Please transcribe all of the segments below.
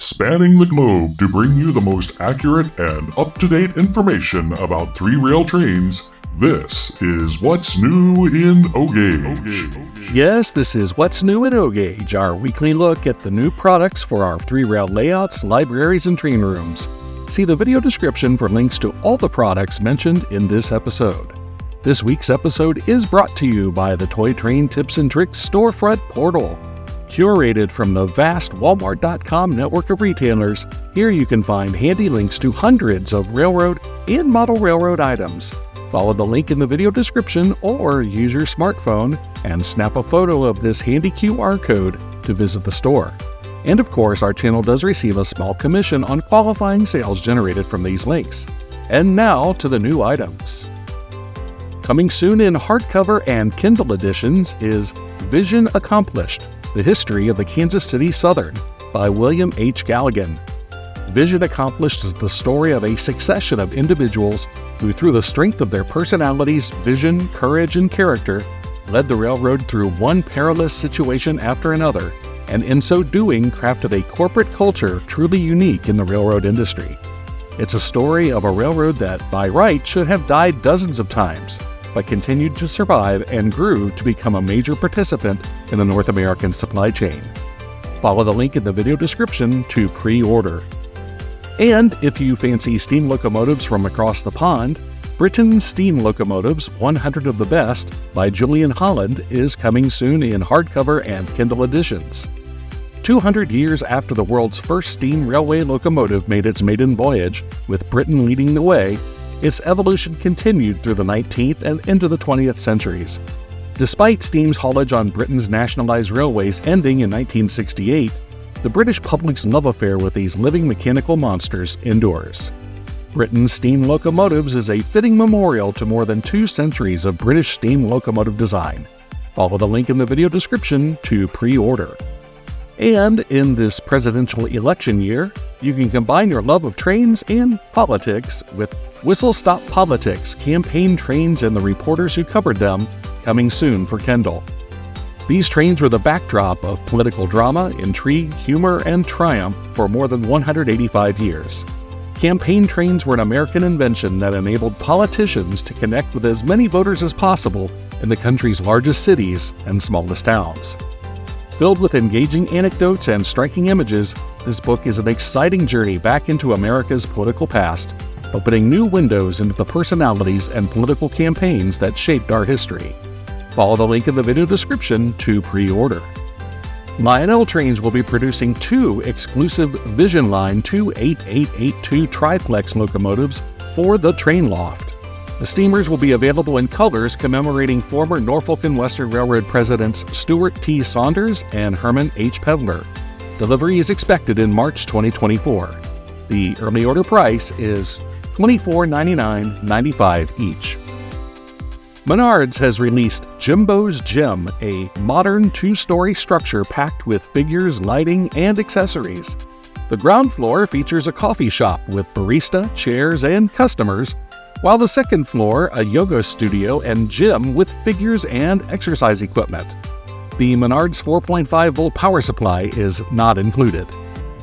spanning the globe to bring you the most accurate and up-to-date information about three-rail trains. This is What's New in O-Gauge. Yes, this is What's New in O-Gauge, our weekly look at the new products for our three-rail layouts, libraries, and train rooms. See the video description for links to all the products mentioned in this episode. This week's episode is brought to you by the Toy Train Tips and Tricks storefront portal. Curated from the vast Walmart.com network of retailers, here you can find handy links to hundreds of railroad and model railroad items. Follow the link in the video description or use your smartphone and snap a photo of this handy QR code to visit the store. And of course, our channel does receive a small commission on qualifying sales generated from these links. And now to the new items. Coming soon in hardcover and Kindle editions is Vision Accomplished: The History of the Kansas City Southern by William H. Galligan. Vision Accomplished is the story of a succession of individuals who, through the strength of their personalities, vision, courage, and character, led the railroad through one perilous situation after another, and in so doing crafted a corporate culture truly unique in the railroad industry. It's a story of a railroad that, by right, should have died dozens of times, but continued to survive and grew to become a major participant in the North American supply chain. Follow the link in the video description to pre-order. And if you fancy steam locomotives from across the pond, Britain's Steam Locomotives 100 of the Best by Julian Holland is coming soon in hardcover and Kindle editions. 200 years after the world's first steam railway locomotive made its maiden voyage, with Britain leading the way, its evolution continued through the 19th and into the 20th centuries. Despite steam's haulage on Britain's nationalized railways ending in 1968, the British public's love affair with these living mechanical monsters endures. Britain's Steam Locomotives is a fitting memorial to more than 2 centuries of British steam locomotive design. Follow the link in the video description to pre-order. And in this presidential election year, you can combine your love of trains and politics with Whistle Stop Politics, campaign trains and the reporters who covered them, coming soon for Kindle. These trains were the backdrop of political drama, intrigue, humor, and triumph for more than 185 years. Campaign trains were an American invention that enabled politicians to connect with as many voters as possible in the country's largest cities and smallest towns. Filled with engaging anecdotes and striking images, this book is an exciting journey back into America's political past, opening new windows into the personalities and political campaigns that shaped our history. Follow the link in the video description to pre-order. Lionel Trains will be producing 2 exclusive Vision Line 28882 triplex locomotives for the train loft. The steamers will be available in colors commemorating former Norfolk and Western Railroad presidents Stuart T. Saunders and Herman H. Peddler. Delivery is expected in March 2024. The early order price is $24.99.95 each. Menards has released Jimbo's Gym, a modern 2-story structure packed with figures, lighting, and accessories. The ground floor features a coffee shop with barista, chairs, and customers, while the second floor, a yoga studio and gym with figures and exercise equipment. The Menards 4.5-volt power supply is not included.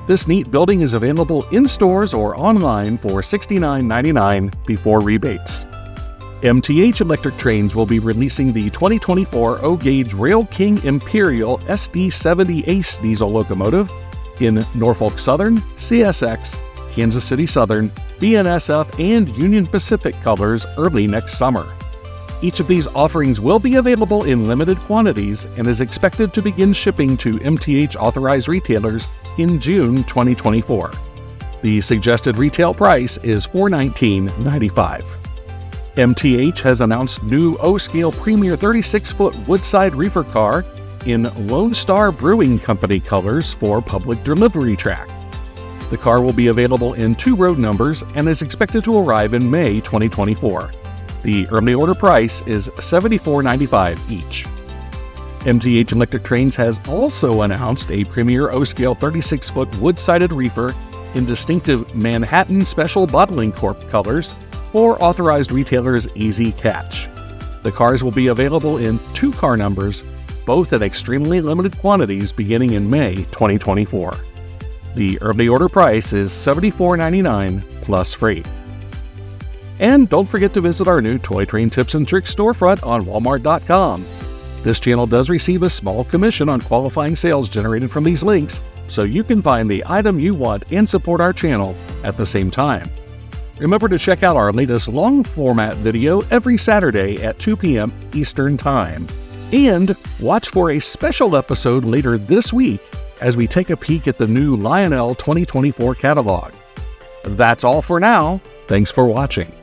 This neat building is available in stores or online for $69.99 before rebates. MTH Electric Trains will be releasing the 2024 O-Gauge Rail King Imperial SD70 Ace diesel locomotive in Norfolk Southern, CSX, Kansas City Southern, BNSF, and Union Pacific colors early next summer. Each of these offerings will be available in limited quantities and is expected to begin shipping to MTH authorized retailers in June 2024. The suggested retail price is $419.95. MTH has announced new O-Scale Premier 36-foot Woodside Reefer car in Lone Star Brewing Company colors for public delivery track. The car will be available in 2 road numbers and is expected to arrive in May 2024. The early order price is $74.95 each. MTH Electric Trains has also announced a Premier O-Scale 36-foot wood-sided reefer in distinctive Manhattan Special Bottling Corp colors for authorized retailers Easy Catch. The cars will be available in 2 car numbers, both in extremely limited quantities beginning in May 2024. The early order price is $74.99 plus freight. And don't forget to visit our new Toy Train Tips and Tricks storefront on Walmart.com. This channel does receive a small commission on qualifying sales generated from these links, so you can find the item you want and support our channel at the same time. Remember to check out our latest long-format video every Saturday at 2 p.m. Eastern Time. And watch for a special episode later this week as we take a peek at the new Lionel 2024 catalog. That's all for now. Thanks for watching.